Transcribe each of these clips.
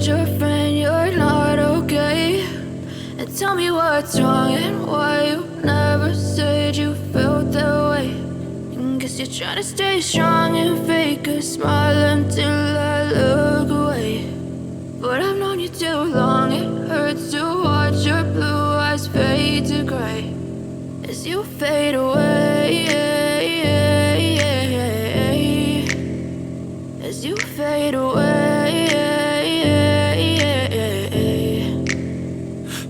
told your friend you're not okay? And tell me what's wrong and why you never said you felt that way. And guess you're trying to stay strong and fake a smile until I look away. But I've known you too long, it hurts to watch your blue eyes fade to gray as you fade away, as you fade away.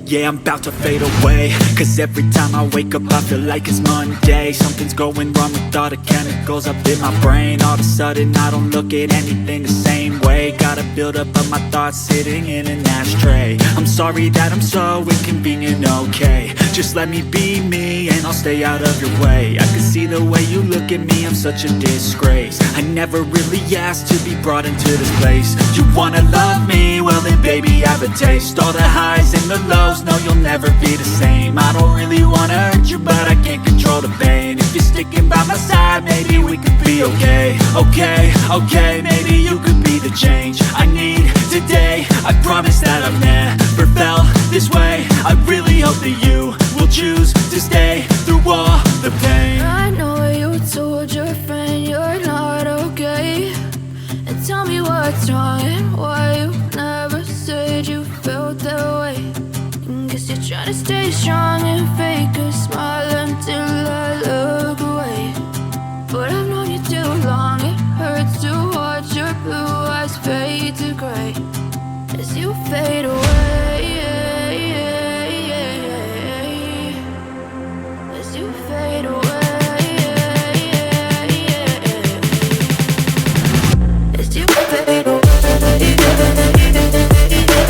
Yeah, I'm about to fade away, cause every time I wake up I feel like it's Monday. Something's going wrong with all the chemicals up in my brain. All of a sudden I don't look at anything the same way. Gotta build up of my thoughts sitting in an ashtray. I'm sorry that I'm so inconvenient, okay? Just let me be me and I'll stay out of your way. I can see the way you look at me, I'm such a disgrace. I never really asked to be brought into this place. You wanna love me? Well then baby I have a taste. All the highs and the lows, no you'll never be the same. I don't really wanna hurt you but I can't control the pain. If you're sticking by my side maybe we could be okay. Okay, maybe you could be the change I need today. I promise that I've never felt this way. I really hope that you will choose to stay through all the pain. I know you told your friend you're not okay. And tell me what's wrong and why you never said you felt that way. And guess you're trying to stay strong and fake a smile until I look away. But I've known you too long, it hurts to watch your blue eyes fade to gray as you fade away.